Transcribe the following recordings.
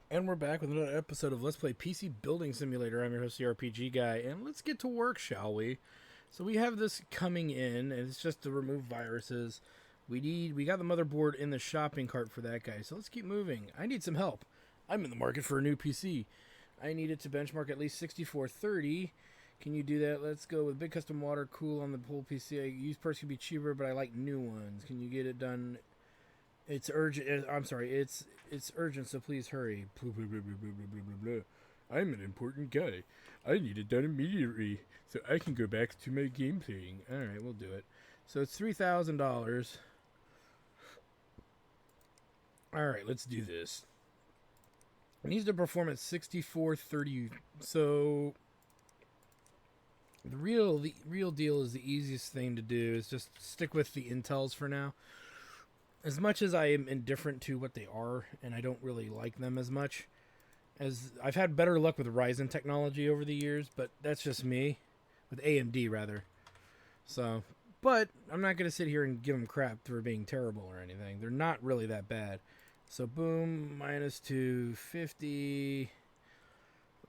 And we're back with another episode of Let's Play PC Building Simulator. I'm your host, the RPG Guy, and let's get to work, shall we? So we have this coming in, and it's just to remove viruses. We got the motherboard in the shopping cart for that guy, so let's keep moving. I need some help. I'm in the market for a new PC. I need it to benchmark at least 6430. Can you do that? Let's go with big custom water cool on the whole PC. Used parts could be cheaper, but I like new ones. Can you get it done? It's urgent. I'm sorry. It's urgent, so please hurry. Blah, blah, blah, blah, blah, blah, blah, blah. I'm an important guy. I need it done immediately, so I can go back to my game playing. All right, we'll do it. So it's $3,000. All right, let's do this. It needs to perform at 6430. So the real deal is the easiest thing to do is just stick with the Intels for now. As much as I am indifferent to what they are, and I don't really like them as much, as I've had better luck with Ryzen technology over the years, but that's just me, with AMD rather. So, but I'm not going to sit here and give them crap for being terrible or anything. They're not really that bad. So boom, minus 250.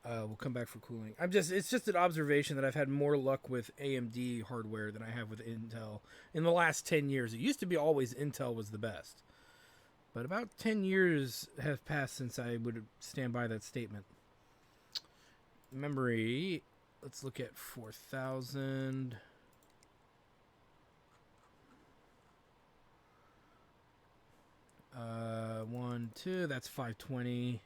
We'll come back for cooling. It's just an observation that I've had more luck with AMD hardware than I have with Intel in the last 10 years. It used to be always Intel was the best. But about 10 years have passed since I would stand by that statement. Memory, let's look at 4000. One, two, that's 520.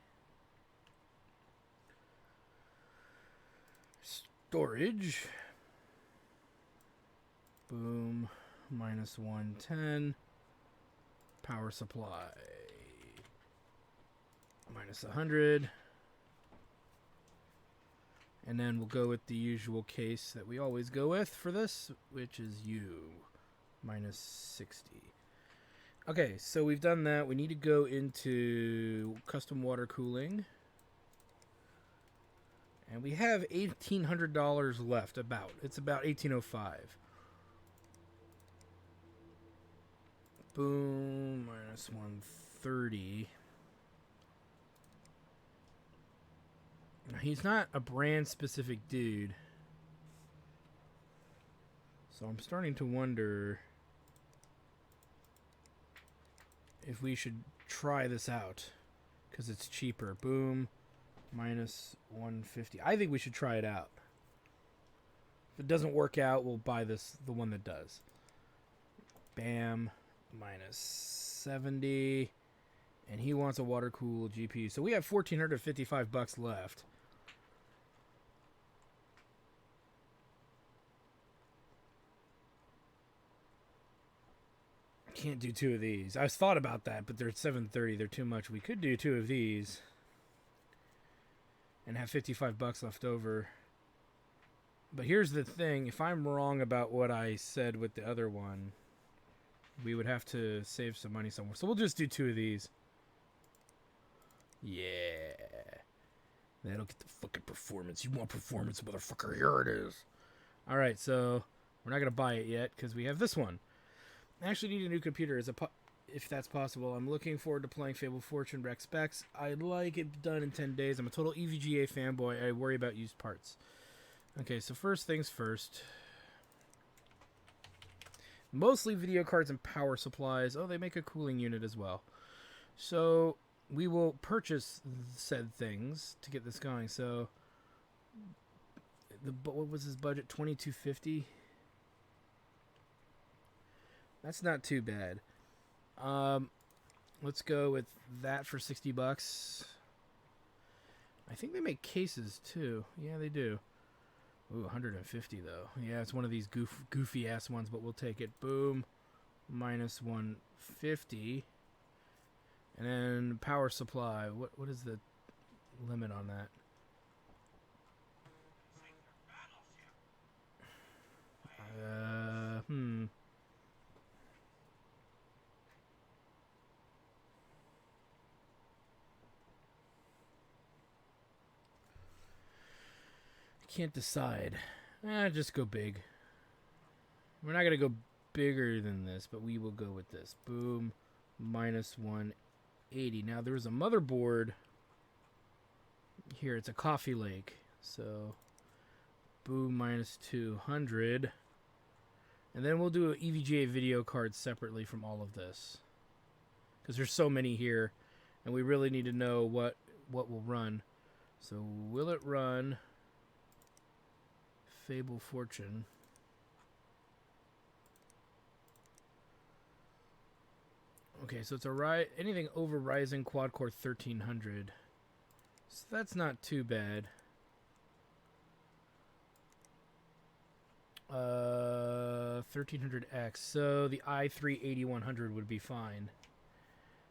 Storage. Boom. Minus 110. Power supply. Minus 100. And then we'll go with the usual case that we always go with for this, which is U. Minus 60. Okay, so we've done that. We need to go into custom water cooling. And we have $1,800 left, about. It's about $1,805. Boom, minus 130. Now, he's not a brand-specific dude. So I'm starting to wonder if we should try this out. Because it's cheaper. Boom. Minus 150. I think we should try it out. If it doesn't work out, we'll buy the one that does. Bam. Minus 70. And he wants a water cool GPU. So we have $1,455 left. Can't do two of these. I thought about that, but they're at 730. They're too much. We could do two of these and have $55 left over. But here's the thing. If I'm wrong about what I said with the other one, we would have to save some money somewhere. So we'll just do two of these. Yeah. That'll get the fucking performance. You want performance, motherfucker? Here it is. Alright, so we're not going to buy it yet because we have this one. I actually need a new computer if that's possible. I'm looking forward to playing Fable Fortune Rec Specs. I'd like it done in 10 days. I'm a total EVGA fanboy. I worry about used parts. Okay, so first things first. Mostly video cards and power supplies. Oh, they make a cooling unit as well. So we will purchase said things to get this going. So what was his budget? $2,250. That's not too bad. Let's go with that for $60. I think they make cases too. Yeah, they do. Ooh, 150 though. Yeah, it's one of these goofy ass ones, but we'll take it. Boom. Minus 150. And then power supply. What is the limit on that? Can't decide. Just go big. We're not going to go bigger than this, but we will go with this. Boom. Minus 180. Now, there's a motherboard here it's a Coffee Lake. So, boom, minus 200. And then we'll do an EVGA video card separately from all of this. Because there's so many here, and we really need to know what will run. So, will it run Fable Fortune? Okay, so it's a anything over Ryzen quad core 1300. So that's not too bad. 1300X. So the i3 8100 would be fine.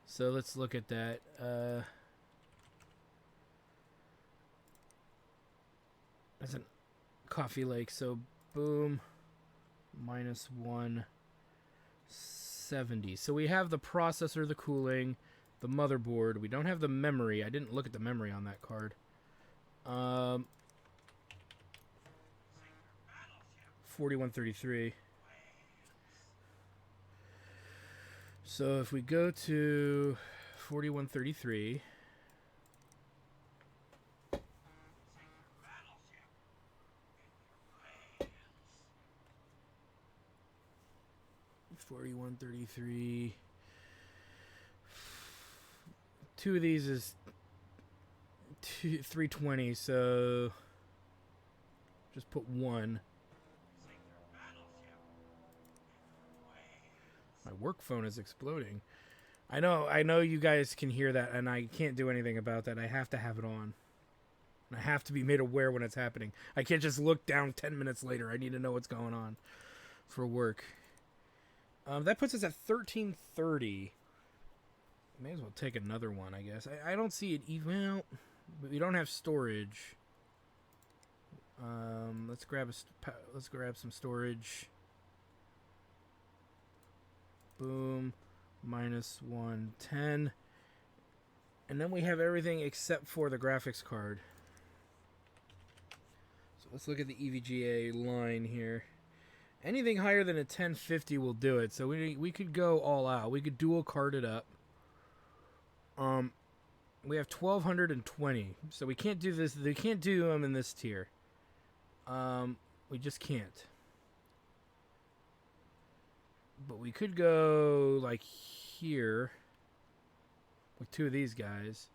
So let's look at that. That's a Coffee Lake. So boom, minus 170. So we have the processor, the cooling, the motherboard. We don't have the memory. I didn't look at the memory on that card. 4133. So if we go to 4133, two of these is 320, so just put one. My work phone is exploding. I know you guys can hear that, and I can't do anything about that. I have to have it on. I have to be made aware when it's happening. I can't just look down 10 minutes later. I need to know what's going on for work. That puts us at 1330. May as well take another one, I guess. I don't see it even. Well, we don't have storage. Let's grab some storage. Boom, minus 110. And then we have everything except for the graphics card. So let's look at the EVGA line here. Anything higher than a 1050 will do it. So we could go all out. We could dual card it up. We have 1220. So we can't do this. We can't do them in this tier. We just can't. But we could go like here with two of these guys.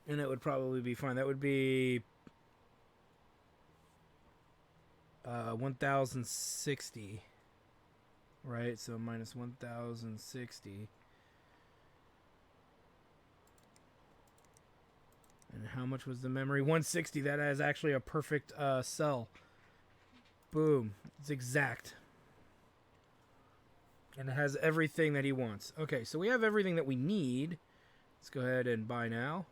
And it would probably be fine. That would be 1060. Right? So minus 1060. And how much was the memory? 160. That is actually a perfect cell. Boom. It's exact. And it has everything that he wants. Okay, so we have everything that we need. Let's go ahead and buy now.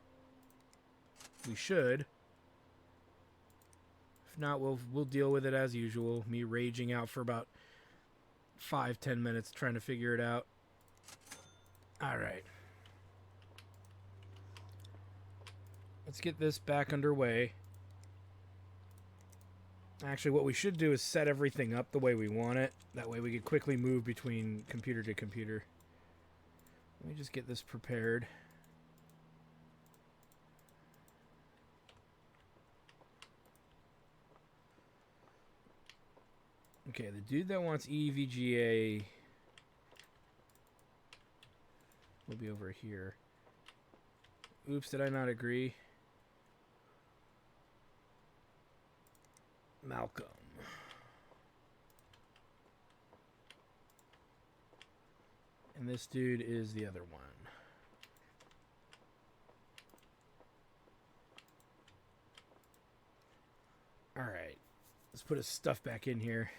We should. If not, we'll deal with it as usual. Me raging out for about 5-10 minutes trying to figure it out. Alright. Let's get this back underway. Actually, what we should do is set everything up the way we want it. That way we can quickly move between computer to computer. Let me just get this prepared. Okay, the dude that wants EVGA will be over here. Oops, did I not agree? Malcolm. And this dude is the other one. Alright. Let's put his stuff back in here.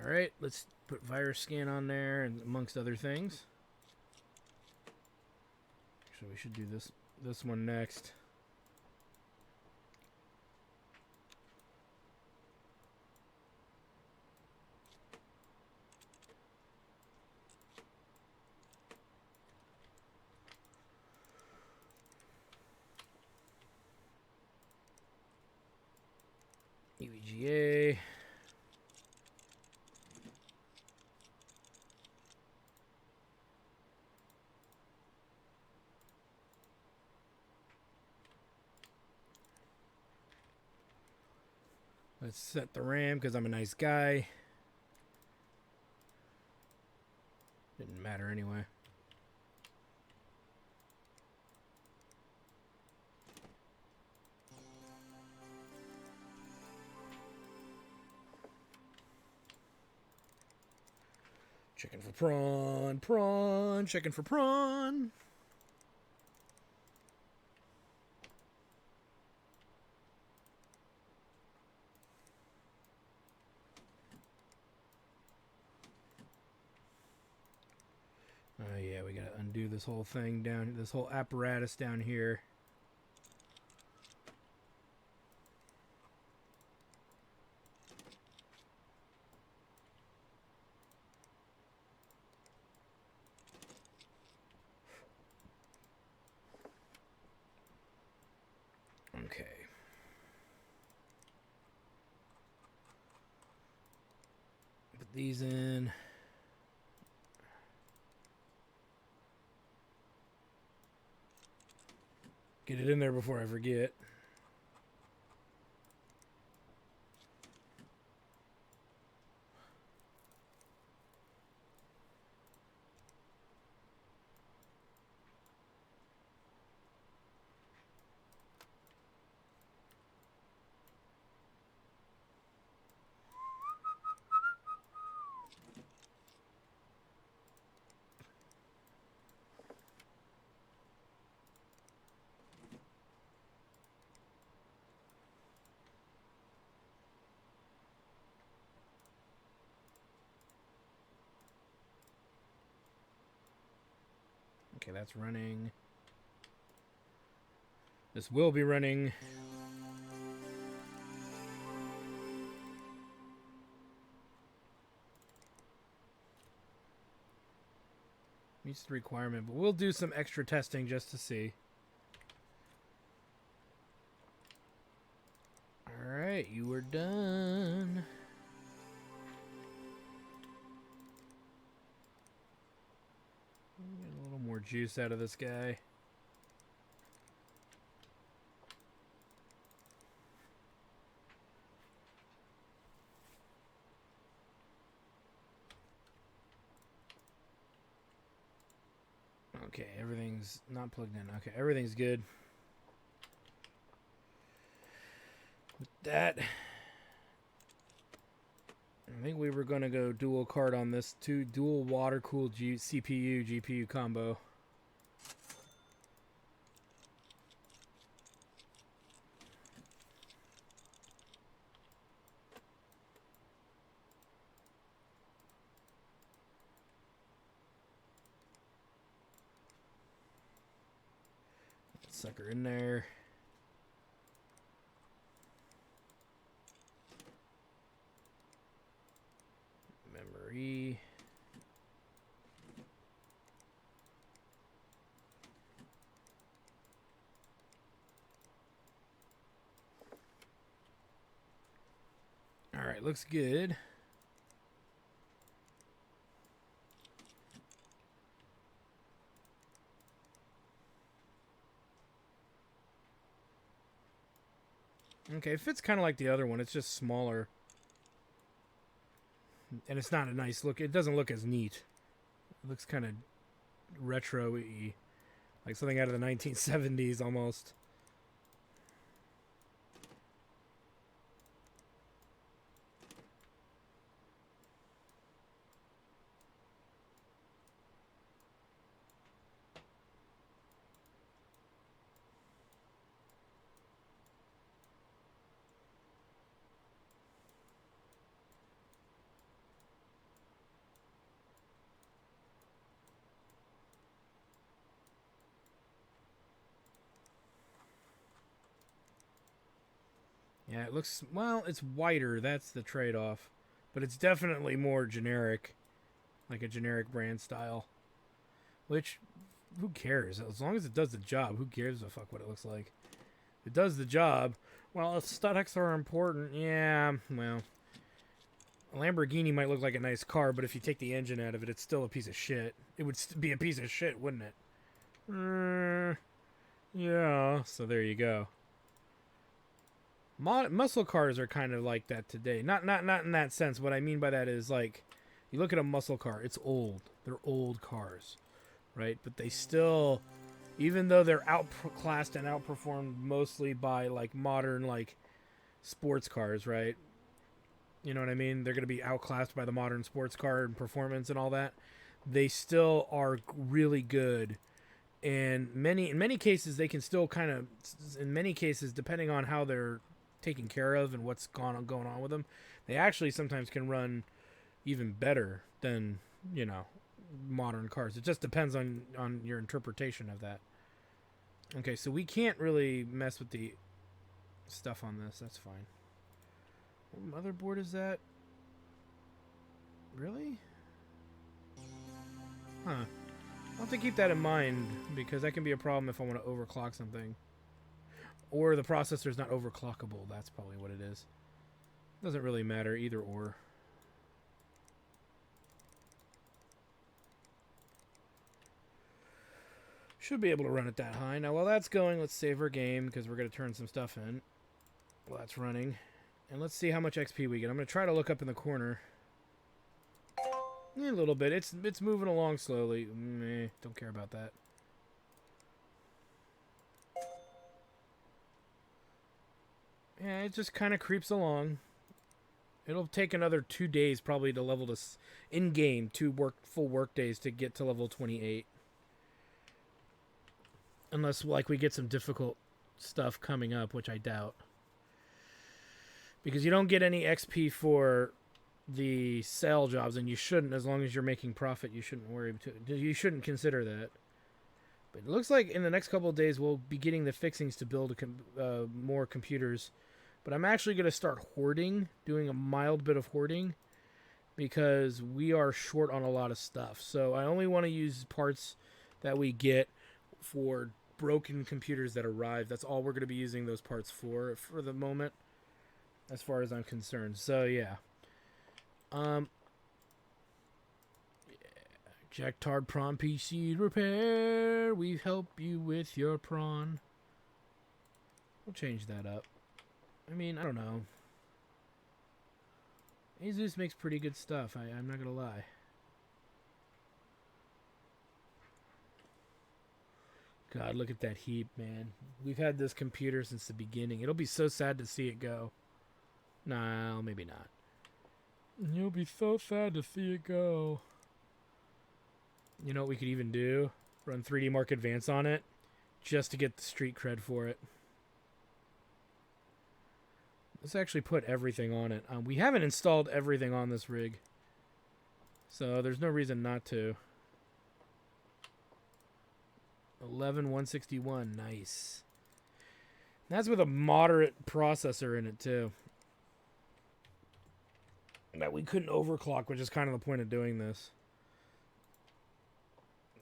Alright, let's put virus scan on there and amongst other things. Actually, we should do this one next. EVGA. Let's set the RAM because I'm a nice guy. Didn't matter anyway. Checking for prawn, checking for prawn. Oh yeah, we gotta undo this whole thing down, this whole apparatus down here. Okay. Put these in. Get it in there before I forget. Okay, that's running. This will be running. Meets the requirement, but we'll do some extra testing just to see. Alright, you are done. Get a little more juice out of this guy. Okay, everything's not plugged in. Okay, everything's good. With that, I think we were going to go dual card on this too. Dual water-cooled CPU, GPU combo. Sucker in there. Memory. All right, looks good. Okay, it fits kind of like the other one. It's just smaller. And it's not a nice look. It doesn't look as neat. It looks kind of retro-y. Like something out of the 1970s almost. Yeah, it looks, well, it's whiter. That's the trade-off. But it's definitely more generic. Like a generic brand style. Which, who cares? As long as it does the job, who cares a fuck what it looks like? It does the job. Well, aesthetics are important. Yeah, well, a Lamborghini might look like a nice car, but if you take the engine out of it, it's still a piece of shit. It would be a piece of shit, wouldn't it? Yeah, so there you go. Muscle cars are kind of like that today. Not in that sense. What I mean by that is like, you look at a muscle car, it's old. They're old cars, right? But they still, even though they're outclassed and outperformed mostly by like modern like sports cars, right? You know what I mean? They're going to be outclassed by the modern sports car and performance and all that. They still are really good, and in many cases they can still kind of, in many cases, depending on how they're taken care of and what's going on with them, they actually sometimes can run even better than, you know, modern cars. It just depends on your interpretation of that. Okay, so we can't really mess with the stuff on this. That's fine. What motherboard is that? Really? Huh. I'll have to keep that in mind, because that can be a problem if I want to overclock something. Or the processor's not overclockable. That's probably what it is. Doesn't really matter, either or. Should be able to run it that high. Now, while that's going, let's save our game, because we're going to turn some stuff in while that's running. And let's see how much XP we get. I'm going to try to look up in the corner. A little bit. It's moving along slowly. Don't care about that. Yeah, it just kind of creeps along. It'll take another 2 days probably to level this in-game, full work days to get to level 28. Unless, like, we get some difficult stuff coming up, which I doubt. Because you don't get any XP for the sale jobs, and you shouldn't. As long as you're making profit, you shouldn't worry. You shouldn't consider that. But it looks like in the next couple of days we'll be getting the fixings to build more computers. But I'm actually going to start hoarding, doing a mild bit of hoarding, because we are short on a lot of stuff. So I only want to use parts that we get for broken computers that arrive. That's all we're going to be using those parts for the moment, as far as I'm concerned. So yeah. Jactard Prawn PC Repair. We help you with your prawn. We'll change that up. I mean, I don't know. Asus makes pretty good stuff. I'm not gonna lie. God, look at that heap, man. We've had this computer since the beginning. It'll be so sad to see it go. Nah, maybe not. You'll be so sad to see it go. You know what we could even do? Run 3D Mark Advance on it, just to get the street cred for it. Let's actually put everything on it. We haven't installed everything on this rig, so there's no reason not to. 11161, nice. That's with a moderate processor in it too. That we couldn't overclock, which is kind of the point of doing this.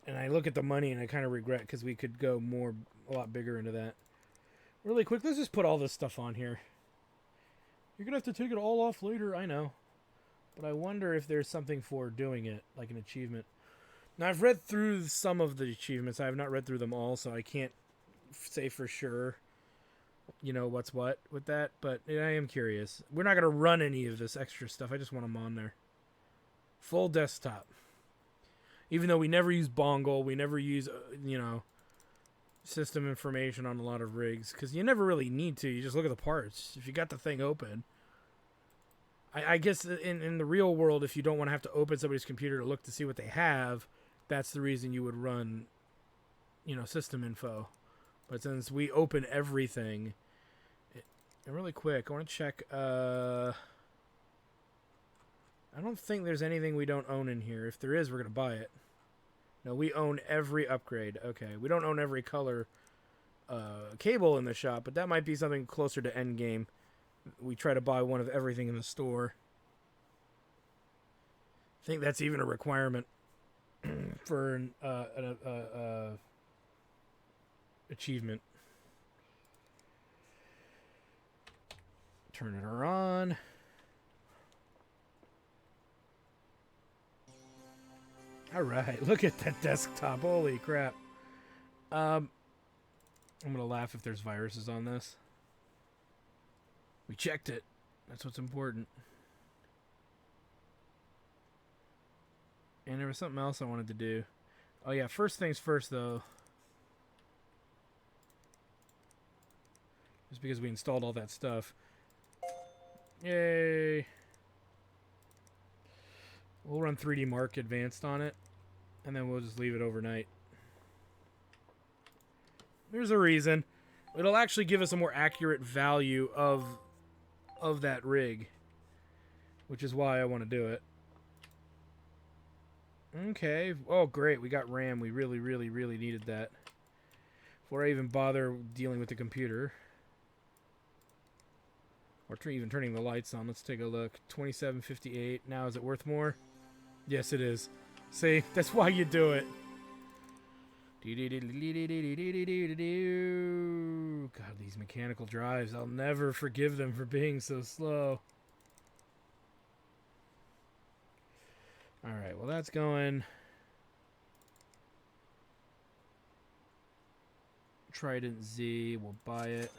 And I look at the money and I kind of regret, because we could go a lot bigger into that. Really quick, let's just put all this stuff on here. You're going to have to take it all off later, I know. But I wonder if there's something for doing it, like an achievement. Now, I've read through some of the achievements. I have not read through them all, so I can't say for sure, you know, what's what with that. But I am curious. We're not going to run any of this extra stuff. I just want them on there. Full desktop. Even though we never use Bongle, we never use, you know, system information on a lot of rigs, because you never really need to. You just look at the parts. If you got the thing open. I guess in the real world, if you don't want to have to open somebody's computer to look to see what they have, that's the reason you would run, you know, system info. But since we open everything, and really quick, I want to check. I don't think there's anything we don't own in here. If there is, we're going to buy it. No, we own every upgrade. Okay, we don't own every color cable in the shop, but that might be something closer to endgame. We try to buy one of everything in the store. I think that's even a requirement for an achievement. Turning her on. All right, look at that desktop. Holy crap. I'm going to laugh if there's viruses on this. We checked it. That's what's important. And there was something else I wanted to do. Oh yeah, first things first though. Just because we installed all that stuff. Yay. We'll run 3D Mark Advanced on it. And then we'll just leave it overnight. There's a reason. It'll actually give us a more accurate value of that rig. Which is why I want to do it. Okay. Oh, great. We got RAM. We really, really, really needed that. Before I even bother dealing with the computer. Or even turning the lights on. Let's take a look. 2758. Now, is it worth more? Yes, it is. See? That's why you do it. God, these mechanical drives. I'll never forgive them for being so slow. Alright, well that's going. Trident Z, we'll buy it.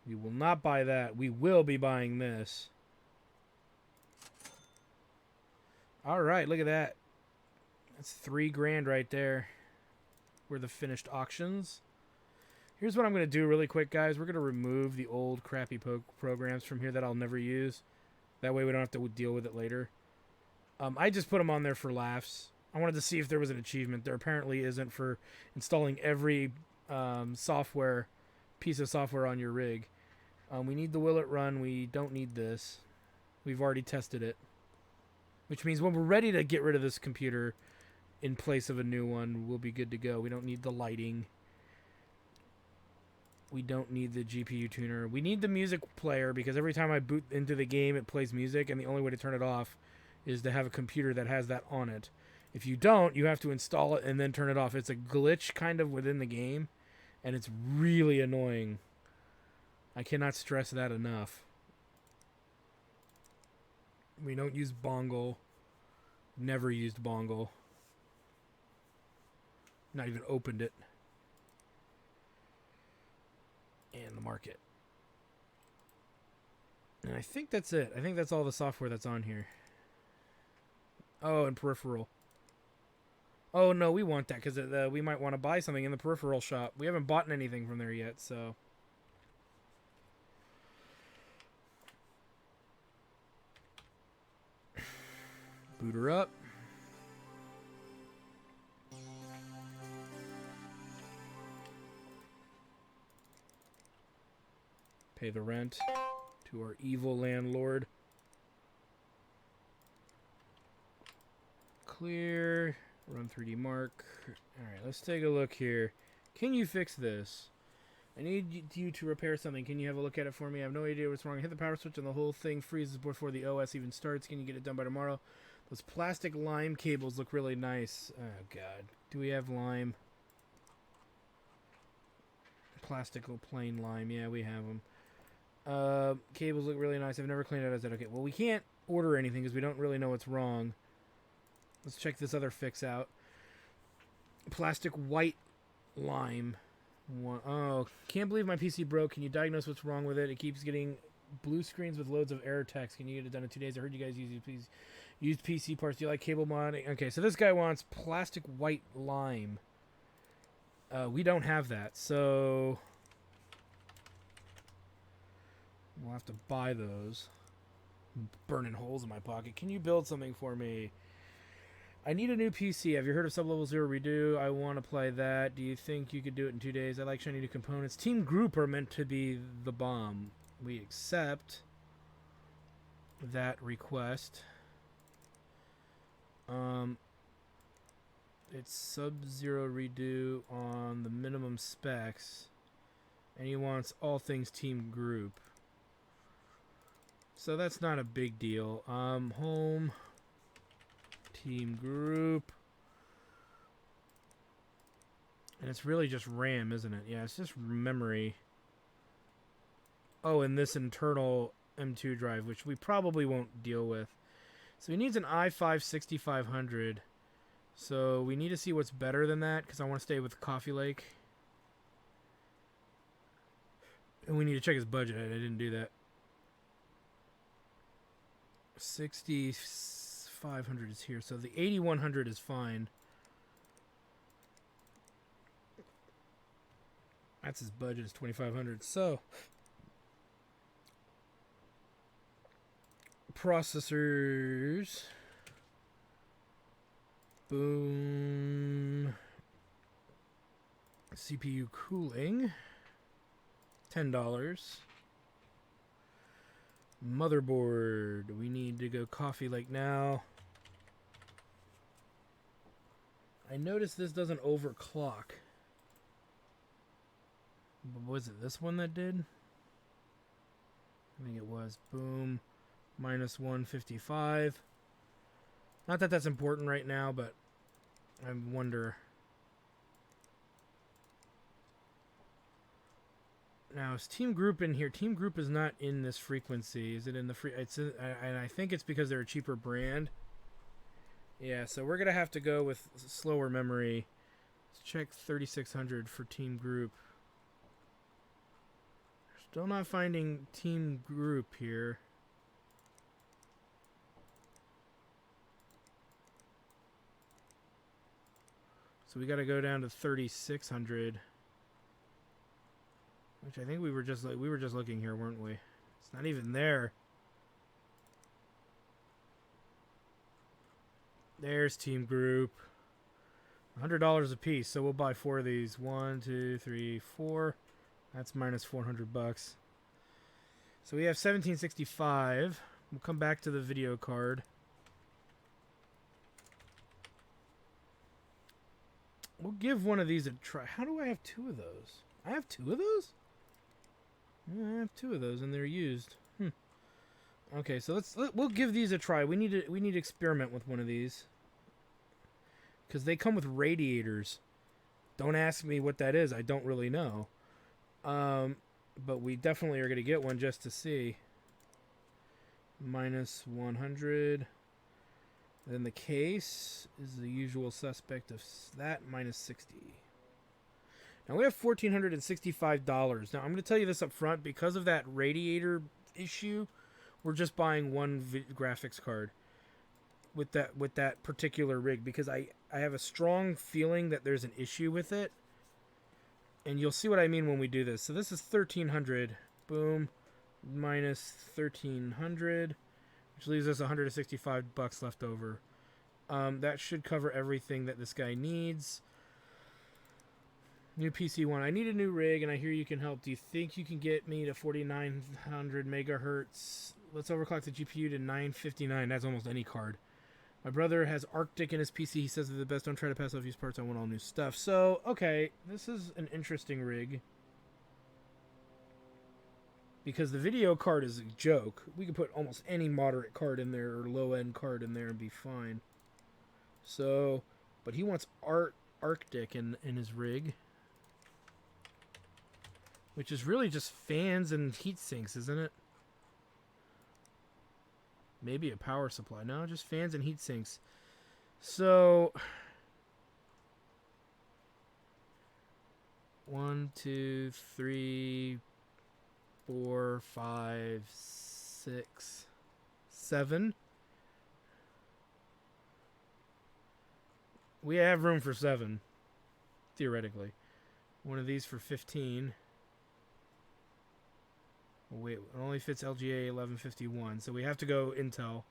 We will not buy that. We will be buying this. Alright, look at that. That's $3,000 right there. We're the finished auctions. Here's what I'm going to do really quick, guys. We're going to remove the old crappy programs from here that I'll never use. That way we don't have to deal with it later. I just put them on there for laughs. I wanted to see if there was an achievement. There apparently isn't for installing every piece of software on your rig. We need the Will It Run. We don't need this. We've already tested it. Which means when we're ready to get rid of this computer in place of a new one, we'll be good to go. We don't need the lighting. We don't need the GPU tuner. We need the music player because every time I boot into the game, it plays music, and the only way to turn it off is to have a computer that has that on it. If you don't, you have to install it and then turn it off. It's a glitch kind of within the game, and it's really annoying. I cannot stress that enough. We don't use Bongle. Never used Bongle. Not even opened it. And the market. And I think that's it. I think that's all the software that's on here. Oh, and peripheral. Oh, no, we want that because we might want to buy something in the peripheral shop. We haven't bought anything from there yet, so... Boot her up. Pay the rent to our evil landlord. Clear. Run 3D Mark. Alright, let's take a look here. Can you fix this? I need you to repair something. Can you have a look at it for me? I have no idea what's wrong. I hit the power switch and the whole thing freezes before the OS even starts. Can you get it done by tomorrow? Those plastic lime cables look really nice. Oh, God. Do we have lime? Plastic plain lime. Yeah, we have them. Cables look really nice. I've never cleaned it. I said, okay, well, we can't order anything because we don't really know what's wrong. Let's check this other fix out. Plastic white lime. Oh, can't believe my PC broke. Can you diagnose what's wrong with it? It keeps getting blue screens with loads of error text. Can you get it done in 2 days? I heard you guys use PC parts. Do you like cable modding? Okay, so this guy wants plastic white lime. We don't have that, so we'll have to buy those. I'm burning holes in my pocket. Can you build something for me? I need a new PC. Have you heard of Sublevel Zero Redo? I want to play that. Do you think you could do it in 2 days? I like shiny new components. Team Group are meant to be the bomb. We accept that request. It's Sub-Zero Redo on the minimum specs. And he wants all things Team Group. So that's not a big deal. Home... Team Group. And it's really just RAM, isn't it? Yeah, it's just memory. Oh, and this internal M2 drive, which we probably won't deal with. So he needs an i5 6500. So we need to see what's better than that, because I want to stay with Coffee Lake. And we need to check his budget. I didn't do that. 6500 is here, so the 8100 is fine. That's his budget, is 2500. So processors, boom. CPU cooling, $10. Motherboard, we need to go Coffee Lake now. I noticed this doesn't overclock. Was it this one that did? I think it was. Boom. Minus 155. Not that that's important right now, but I wonder. Now, is Team Group in here? Team Group is not in this frequency. Is it in the free? It's in, and I think it's because they're a cheaper brand. Yeah, so we're gonna have to go with slower memory. Let's check 3600 for Team Group. Still not finding Team Group here. So we got to go down to 3600, which I think we were just looking here, weren't we? It's not even there. There's Team Group. $100 a piece, so we'll buy 4 of these. 1, 2, 3, 4. That's minus $400. So we have 1765. We'll come back to the video card. We'll give one of these a try. How do I have 2 of those? I have 2 of those? Yeah, I have 2 of those, and they're used. Okay, so we'll give these a try. We need to experiment with one of these, because they come with radiators. Don't ask me what that is. I don't really know. But we definitely are going to get one just to see. Minus 100. Then the case is the usual suspect of that, minus 60. Now we have $1,465. Now I'm going to tell you this up front. Because of that radiator issue, we're just buying one graphics card with that particular rig, because I have a strong feeling that there's an issue with it. And you'll see what I mean when we do this. So this is 1300. Boom. Minus 1300. Which leaves us $165 left over. That should cover everything that this guy needs. New PC one. I need a new rig, and I hear you can help. Do you think you can get me to 4900 megahertz? Let's overclock the GPU to 959. That's almost any card. My brother has Arctic in his PC. He says they're the best. Don't try to pass off used parts. I want all new stuff. So, okay. This is an interesting rig, because the video card is a joke. We could put almost any moderate card in there, or low-end card in there, and be fine. So, but he wants Arctic in his rig, which is really just fans and heat sinks, isn't it? Maybe a power supply. No, just fans and heat sinks. So, 1, 2, 3, 4, 5, 6, 7. We have room for 7, theoretically. One of these for 15. Oh, wait, it only fits LGA 1151, so we have to go Intel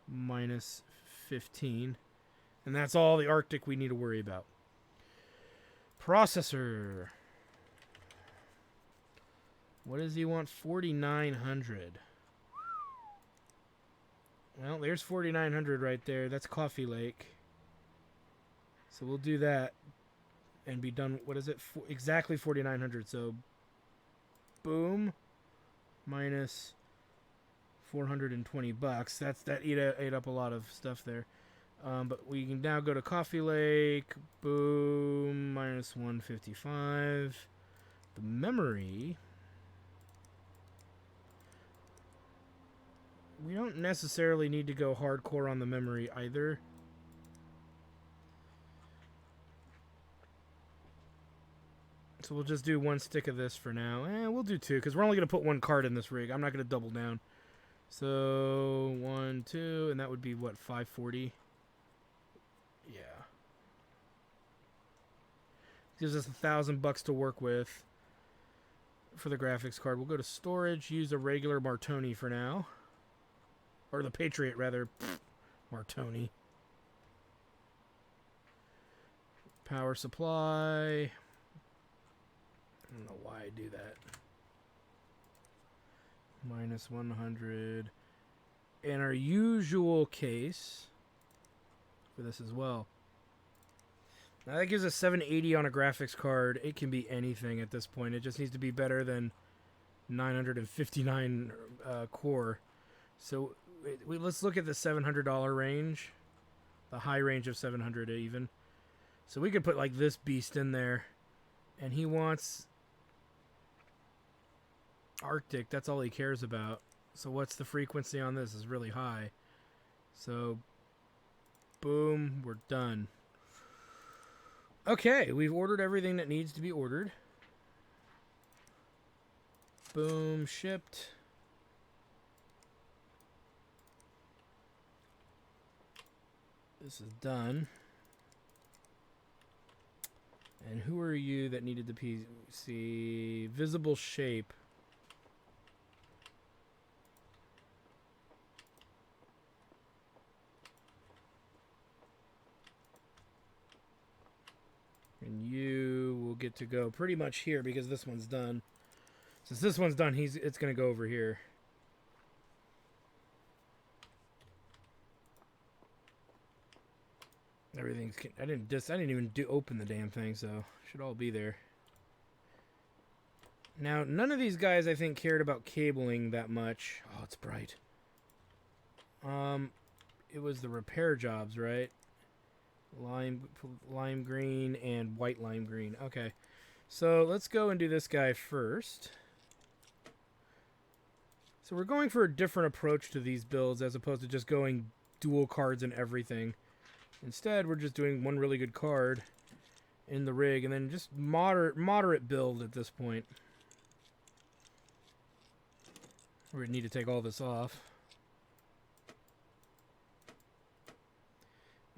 minus 15. And that's all the Arctic we need to worry about. Processor. What does he want? 4900. Well, there's 4900 right there. That's Coffee Lake. So we'll do that and be done. What is it? Exactly 4900. So, boom. Minus $420. That ate up a lot of stuff there. But we can now go to Coffee Lake. Boom. Minus 155. The memory. We don't necessarily need to go hardcore on the memory either. So we'll just do one stick of this for now. We'll do two, because we're only going to put one card in this rig. I'm not going to double down. So, 1, 2, and that would be, what, 540? Yeah. Gives us $1,000 to work with for the graphics card. We'll go to storage, use a regular Martoni for now. Or the Patriot, rather. Martoni. Power supply. I don't know why I do that. Minus 100. And our usual case for this as well. Now that gives us 780 on a graphics card. It can be anything at this point. It just needs to be better than 959 core. So let's look at the $700 range. The high range of 700 even. So we could put like this beast in there. And he wants Arctic. That's all he cares about. So what's the frequency on this? Is really high. So boom, we're done. Okay, we've ordered everything that needs to be ordered. Boom, shipped. This is done. And who are you that needed the PC? Visible shape. And you will get to go pretty much here because this one's done. Since this one's done, it's going to go over here. Everything's. I didn't even open the damn thing, so it should all be there. Now, none of these guys I think cared about cabling that much. Oh, it's bright. It was the repair jobs, right? Lime green and white lime green. Okay, so let's go and do this guy first. So we're going for a different approach to these builds as opposed to just going dual cards and everything. Instead, we're just doing one really good card in the rig and then just moderate build at this point. We're going to need to take all this off.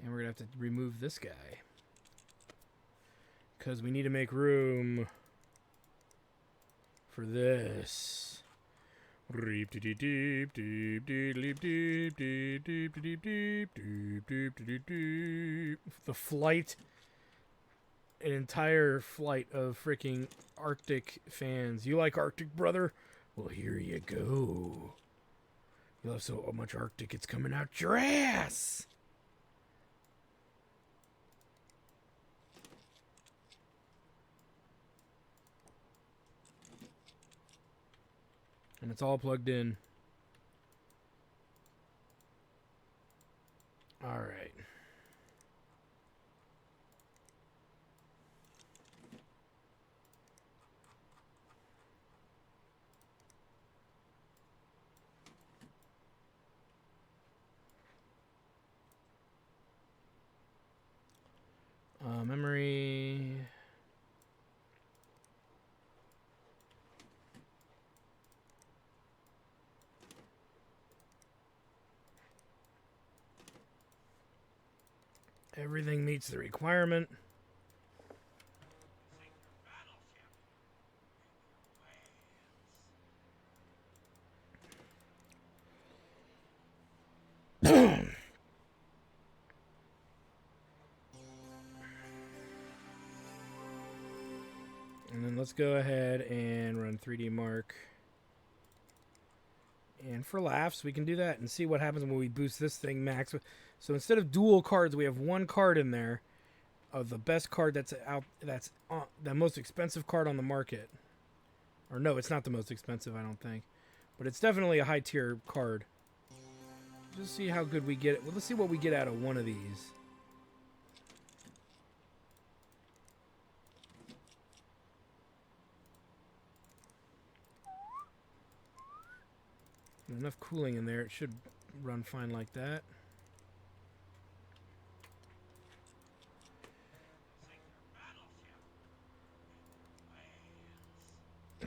And we're going to have to remove this guy. Because we need to make room for this. The flight, an entire flight of freaking Arctic fans. You like Arctic, brother? Well, here you go. You love so much Arctic, it's coming out your ass. And it's all plugged in. All right. Memory. Everything meets the requirement. And then let's go ahead and run 3D Mark. And for laughs, we can do that and see what happens when we boost this thing max. So instead of dual cards, we have one card in there of the best card that's out. That's the most expensive card on the market. Or no, it's not the most expensive, I don't think. But it's definitely a high tier card. Just see how good we get. Well, let's see what we get out of one of these. Enough cooling in there, it should run fine like that.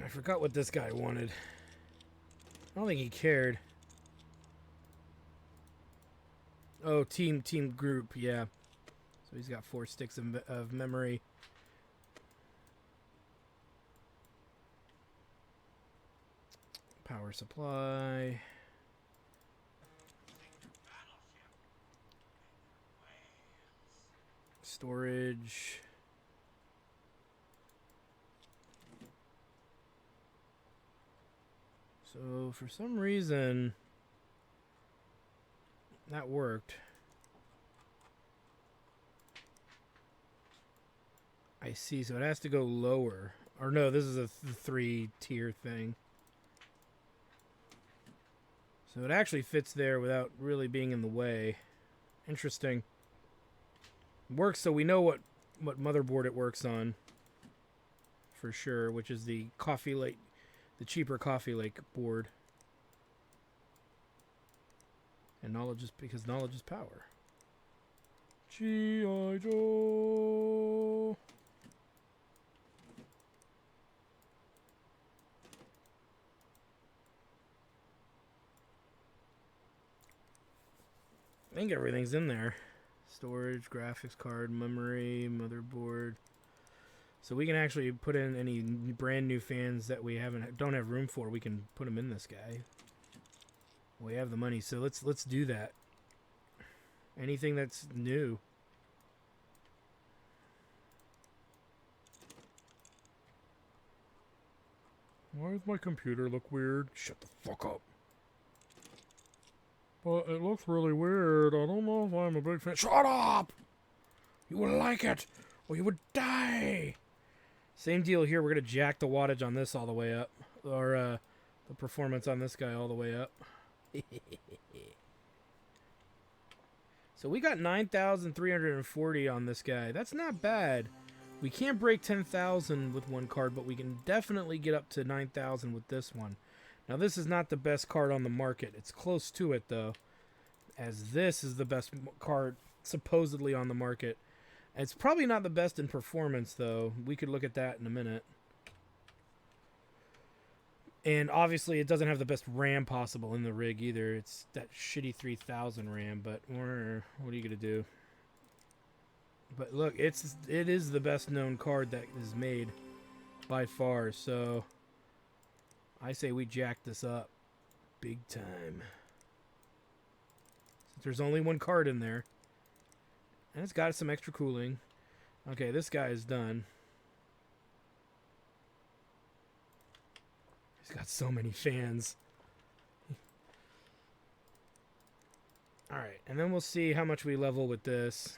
I forgot what this guy wanted. I don't think he cared. Oh, team group, yeah. So he's got 4 sticks of memory. Power supply. Storage. So for some reason that worked. I see, so it has to go lower. Or no, this is a 3-tier thing. So it actually fits there without really being in the way. Interesting. Works, so we know what motherboard it works on. For sure, which is the Coffee Lake, the cheaper Coffee Lake board. And knowledge is, because knowledge is power. G.I. Joe. I think everything's in there. Storage, graphics card, memory, motherboard. So we can actually put in any brand new fans that we don't have room for. We can put them in this guy. We have the money, so let's do that. Anything that's new. Why does my computer look weird? Shut the fuck up. But it looks really weird. I don't know if I'm a big fan. Shut up! You would like it, or you would die. Same deal here. We're going to jack the wattage on this all the way up. Or the performance on this guy all the way up. So we got 9,340 on this guy. That's not bad. We can't break 10,000 with one card, but we can definitely get up to 9,000 with this one. Now, this is not the best card on the market. It's close to it, though, as this is the best card supposedly on the market. It's probably not the best in performance, though. We could look at that in a minute. And obviously, it doesn't have the best RAM possible in the rig, either. It's that shitty 3000 RAM, but what are you going to do? But look, it is the best known card that is made by far, so I say we jack this up big time. Since there's only one card in there. And it's got some extra cooling. Okay, this guy is done. He's got so many fans. Alright, and then we'll see how much we level with this.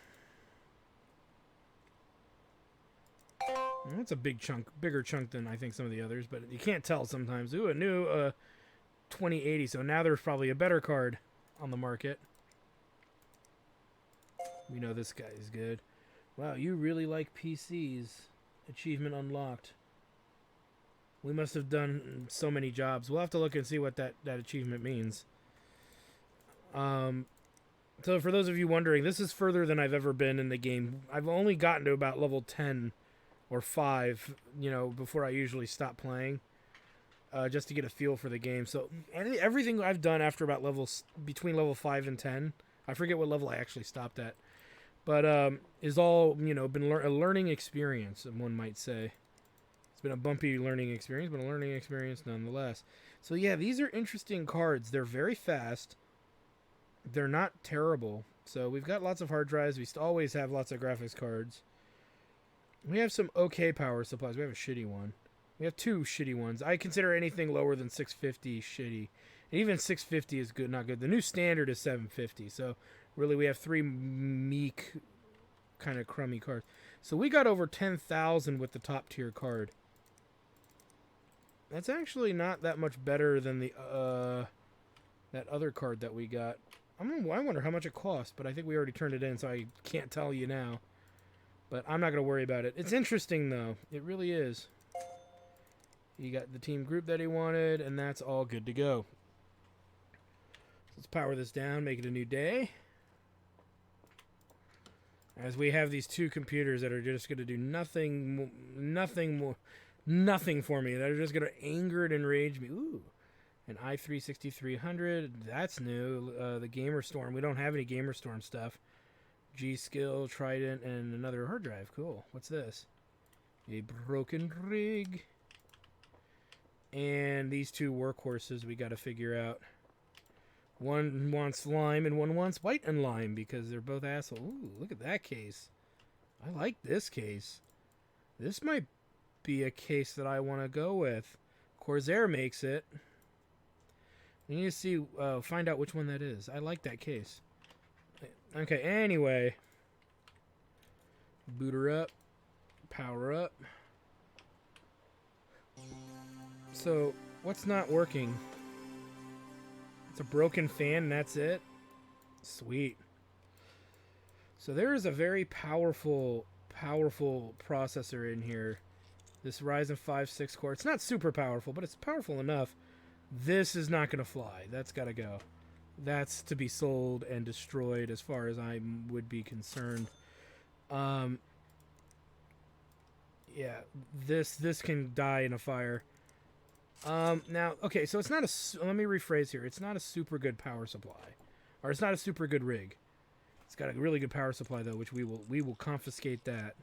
That's a big chunk, bigger chunk than I think some of the others, but you can't tell sometimes. Ooh, a new 2080, so now there's probably a better card on the market. We know this guy is good. Wow, you really like PCs. Achievement unlocked. We must have done so many jobs. We'll have to look and see what that achievement means. So for those of you wondering, this is further than I've ever been in the game. I've only gotten to about level 10 or 5, you know, before I usually stop playing. Just to get a feel for the game. So everything I've done after about between level 5 and 10, I forget what level I actually stopped at, but is all, you know, been a learning experience, one might say. It's been a bumpy learning experience, but a learning experience nonetheless. So yeah, these are interesting cards. They're very fast. They're not terrible. So we've got lots of hard drives. We always have lots of graphics cards. We have some okay power supplies. We have a shitty one. We have 2 shitty ones. I consider anything lower than 650 shitty. And even 650 is good, not good. The new standard is 750. So really we have 3 meek, kind of crummy cards. So we got over 10,000 with the top tier card. That's actually not that much better than the that other card that we got. I wonder how much it cost, but I think we already turned it in, so I can't tell you now. But I'm not going to worry about it. It's interesting, though. It really is. He got the team group that he wanted, and that's all good to go. Let's power this down, make it a new day. As we have these two computers that are just going to do nothing for me. They're just going to anger and enrage me. Ooh, an i3 6300. That's new. The Gamer Storm. We don't have any Gamer Storm stuff. G-Skill, Trident, and another hard drive. Cool. What's this? A broken rig. And these two workhorses we got to figure out. One wants lime and one wants white and lime because they're both assholes. Ooh, look at that case. I like this case. This might be a case that I want to go with. Corsair makes it. We need to see, find out which one that is. I like that case. Okay, anyway. Boot her up. Power up. So, what's not working? It's a broken fan, and that's it? Sweet. So there is a very powerful processor in here. This Ryzen 5 6-core. It's not super powerful, but it's powerful enough. This is not going to fly. That's got to go. That's to be sold and destroyed as far as I would be concerned. Yeah, this can die in a fire. Now, okay, so it's not a... Let me rephrase here. It's not a super good power supply. Or it's not a super good rig. It's got a really good power supply, though, which we will confiscate that.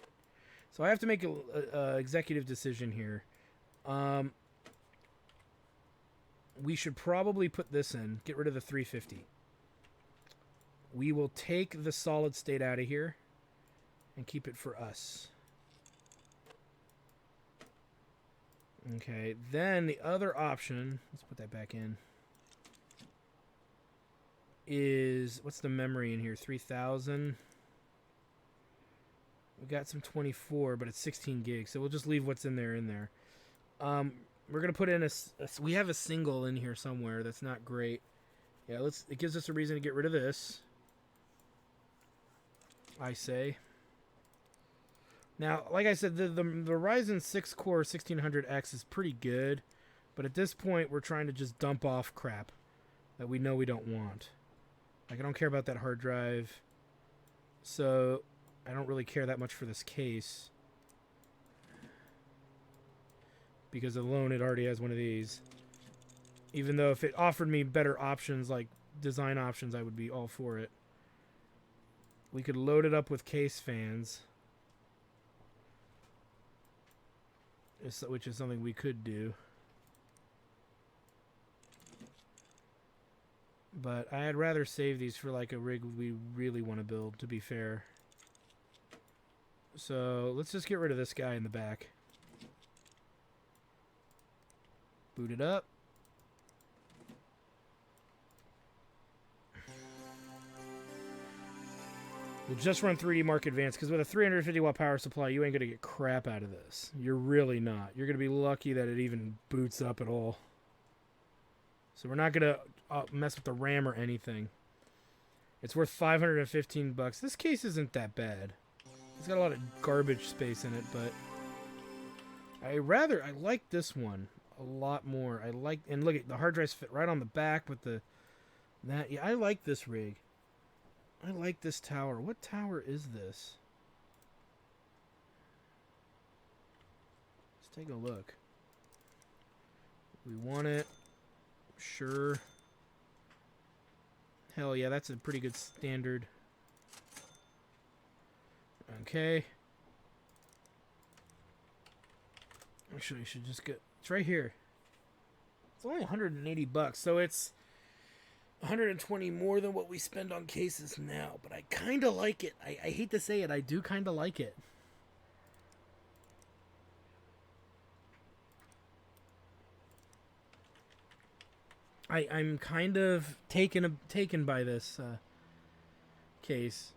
So I have to make a executive decision here. We should probably put this in. Get rid of the 350. We will take the solid state out of here and keep it for us. Okay, then the other option, let's put that back in, is, what's the memory in here? 3000. We got some 24, but it's 16 gigs, so we'll just leave what's in there. We're going to put in we have a single in here somewhere that's not great. Yeah, it gives us a reason to get rid of this, I say. Now, like I said, the Ryzen 6-core 1600X is pretty good, but at this point, we're trying to just dump off crap that we know we don't want. Like, I don't care about that hard drive, so I don't really care that much for this case, because alone it already has one of these. Even though if it offered me better options, like design options, I would be all for it. We could load it up with case fans, which is something we could do. But I'd rather save these for like a rig we really want to build, to be fair. So let's just get rid of this guy in the back. Boot it up. We'll just run 3D Mark Advanced, because with a 350 watt power supply, you ain't going to get crap out of this. You're really not. You're going to be lucky that it even boots up at all. So we're not going to mess with the RAM or anything. It's worth $515. This case isn't that bad. It's got a lot of garbage space in it, but I like this one a lot more. And look at the hard drives fit right on the back with yeah, I like this rig. I like this tower. What tower is this? Let's take a look. We want it. Sure. Hell yeah, that's a pretty good standard. Okay. Actually, you should just get... It's right here. It's only $180, so it's 120 more than what we spend on cases now, but I kind of like it. I hate to say it, I do kind of like it. I'm kind of taken by this case.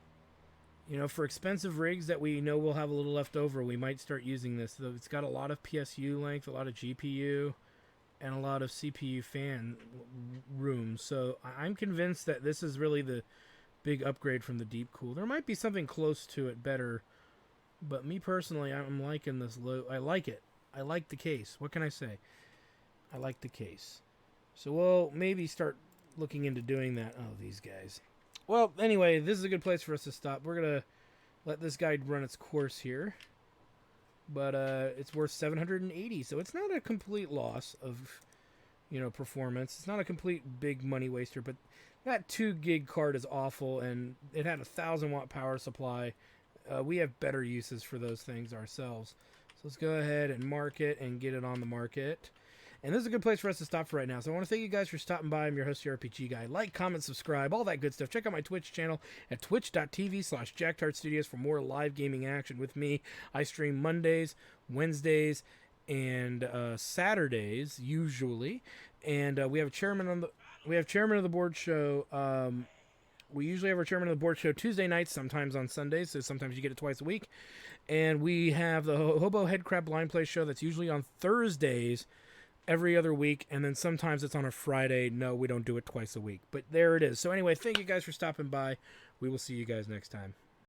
You know, for expensive rigs that we know we'll have a little left over, we might start using this. It's got a lot of PSU length, a lot of GPU, and a lot of CPU fan room. So I'm convinced that this is really the big upgrade from the Deep Cool. There might be something close to it better, but me personally, I'm liking this low. I like it. I like the case. What can I say? I like the case. So we'll maybe start looking into doing that. Oh, these guys. Well, anyway, this is a good place for us to stop. We're going to let this guy run its course here. But it's worth 780, so it's not a complete loss of, performance. It's not a complete big money waster, but that 2 gig card is awful, and it had a 1,000-watt power supply. We have better uses for those things ourselves. So let's go ahead and mark it and get it on the market. And this is a good place for us to stop for right now. So I want to thank you guys for stopping by. I'm your host, the RPG Guy. Like, comment, subscribe, all that good stuff. Check out my Twitch channel at twitch.tv/JackTartStudios for more live gaming action with me. I stream Mondays, Wednesdays, and Saturdays usually. And we have a chairman of the board show. We usually have our chairman of the board show Tuesday nights, sometimes on Sundays, so sometimes you get it twice a week. And we have the Hobo Headcrab Blind Play show that's usually on Thursdays every other week, and then sometimes it's on a Friday. No, we don't do it twice a week, but there it is. So anyway, thank you guys for stopping by. We will see you guys next time.